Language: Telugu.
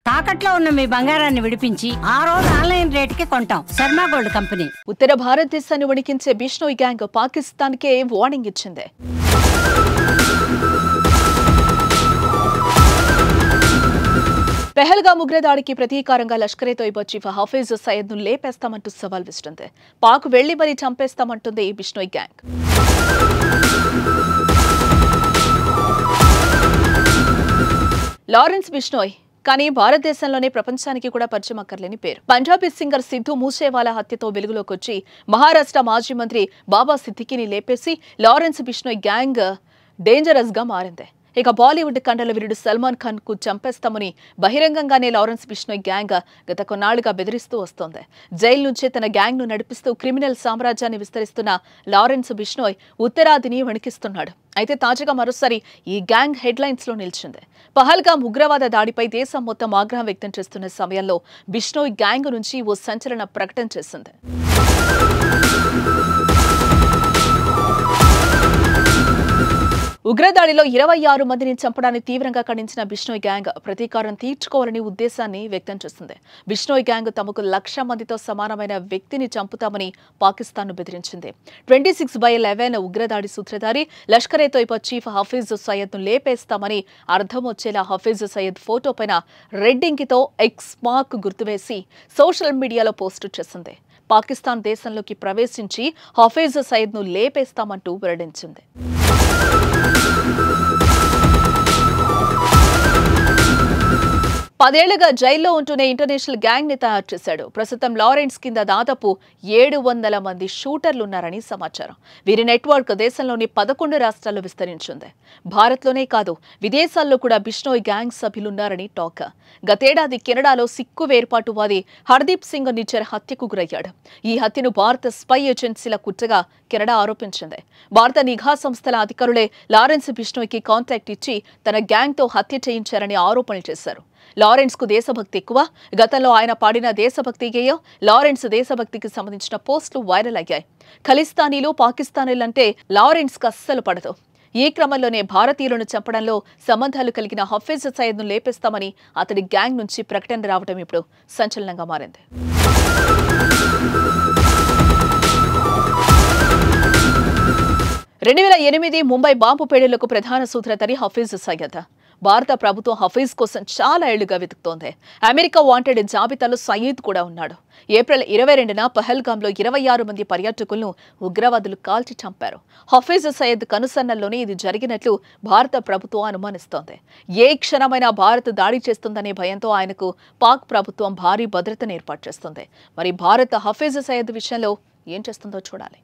తాకట్లో ఉన్న మీ బంగారాన్ని విడిపించి ఆ రోజు ఆన్లైన్ రేటుకి కొంటాం. Sharma gold company. ఉత్తర భారతదేశాన్ని వణికించే బిష్నోయ్ గ్యాంగ్ పాకిస్తాన్కే వార్నింగ్ ఇచ్చింది. పెహల్గాం ఉగ్రదాడికి ప్రతీకారంగా లష్కరే-తోయిబా చీఫ్ హఫీజ్ సయద్ను లేపేస్తామంటూ సవాల్ విసిరింది. పాక్ వెళ్లి మరీ చంపేస్తామంటుంది బిష్నోయ్ గ్యాంగ్. లారెన్స్ బిష్నోయ్ కానీ భారతదేశంలోనే ప్రపంచానికి కూడా పరిచయం అక్కర్లేని పేరు. పంజాబీ సింగర్ సిద్ధు మూసేవాలా హత్యతో వెలుగులోకి వచ్చి మహారాష్ట్ర మాజీ మంత్రి బాబా సిద్దికీని లేపేసి లారెన్స్ బిష్నోయ్ గ్యాంగ్ డేంజరస్ గా మారింది. ఇక బాలీవుడ్ కండల వీరుడు సల్మాన్ ఖాన్ కు చంపేస్తామని బహిరంగంగానే లారెన్స్ బిష్నోయ్ గ్యాంగ్ గత కొన్నాళ్లుగా బెదిరిస్తూ వస్తోంది. జైలు నుంచే తన గ్యాంగ్ ను నడిపిస్తూ క్రిమినల్ సామ్రాజ్యాన్ని విస్తరిస్తున్న లారెన్స్ బిష్నోయ్ ఉత్తరాదిని వణికిస్తున్నాడు. అయితే తాజాగా మరోసారి ఈ గ్యాంగ్ హెడ్లైన్స్ లో నిలిచింది. పహల్గాం ఉగ్రవాద దాడిపై దేశం మొత్తం ఆగ్రహం వ్యక్తం చేస్తున్న సమయంలో బిష్నోయ్ గ్యాంగ్ నుంచి ఓ సంచలన ప్రకటన చేసింది. ఉగ్రదాడిలో 26 మందిని చంపడాన్ని తీవ్రంగా ఖండించిన బిష్నోయ్ గ్యాంగ్ ప్రతీకారం తీర్చుకోవాలని ఉద్దేశాన్ని వ్యక్తం చేసింది. బిష్నోయ్ గ్యాంగ్ తమకు 1,00,000 మందితో సమానమైన వ్యక్తిని చంపుతామని పాకిస్తాన్ను బెదిరించింది. 26/11 ఉగ్రదాడి సూత్రధారి లష్కరే-తోయిబా చీఫ్ హఫీజ్ సయద్ను లేపేస్తామని అర్థం వచ్చేలా హఫీజ్ సయద్ ఫోటో పైన రెడ్ ఇంకితో ఎక్స్ మార్క్ గుర్తువేసి సోషల్ మీడియాలో పోస్టు చేసింది. పాకిస్తాన్ దేశంలోకి ప్రవేశించి హఫీజ్ సయద్ను లేపేస్తామంటూ వెల్లడించింది. పదేళ్లుగా జైల్లో ఉంటూనే ఇంటర్నేషనల్ గ్యాంగ్ ని తయారు చేశాడు. ప్రస్తుతం లారెన్స్ కింద దాదాపు 700 మంది షూటర్లున్నారని సమాచారం. వీరి నెట్వర్క్ దేశంలోని 11 రాష్ట్రాల్లో విస్తరించింది. భారత్లోనే కాదు విదేశాల్లో కూడా బిష్నోయ్ గ్యాంగ్ సభ్యులున్నారని టాక్. గతేడాది కెనడాలో సిక్కు వేర్పాటువాది హర్దీప్ సింగ్ నిజ్జర్ హత్యకు గురయ్యాడు. ఈ హత్యను భారత స్పై ఏజెన్సీల కుట్రగా కెనడా ఆరోపించింది. భారత నిఘా సంస్థల అధికారులే లారెన్స్ బిష్నోయ్ కి కాంటాక్ట్ ఇచ్చి తన గ్యాంగ్ తో హత్య చేయించారని ఆరోపణలు చేశారు. లారెన్స్ కు దేశభక్తి ఎక్కువ. గతంలో ఆయన పాడిన దేశభక్తి గేయం లారెన్స్ దేశభక్తికి సంబంధించిన పోస్టులు వైరల్ అయ్యాయి. ఖలిస్తానీలు పాకిస్తానీలంటే లారెన్స్ కు అస్సలు పడదు. ఈ క్రమంలోనే భారతీయులను చంపడంలో సంబంధాలు కలిగిన హఫీజ్ సయద్ను లేపేస్తామని అతడి గ్యాంగ్ నుంచి ప్రకటన రావడం ఇప్పుడు సంచలనంగా మారింది. 2008 ముంబై బాంబు పేలుళ్లకు ప్రధాన సూత్రధారి హఫీజ్ సయద్. భారత ప్రభుత్వం హఫీజ్ కోసం చాలా ఏళ్లుగా వెతుకుతోంది. అమెరికా వాంటెడ్ జాబితాలో సయీద్ కూడా ఉన్నాడు. ఏప్రిల్ 22న పహల్గాంలో 26 మంది పర్యాటకులను ఉగ్రవాదులు కాల్చి చంపారు. హఫీజ్ సయద్ కనుసన్నల్లోనే ఇది జరిగినట్లు భారత ప్రభుత్వం అనుమానిస్తోంది. ఏ క్షణమైనా భారత్ దాడి చేస్తుందనే భయంతో ఆయనకు పాక్ ప్రభుత్వం భారీ భద్రతను ఏర్పాటు చేస్తుంది. మరి భారత్ హఫీజ్ సయద్ విషయంలో ఏం చేస్తుందో చూడాలి.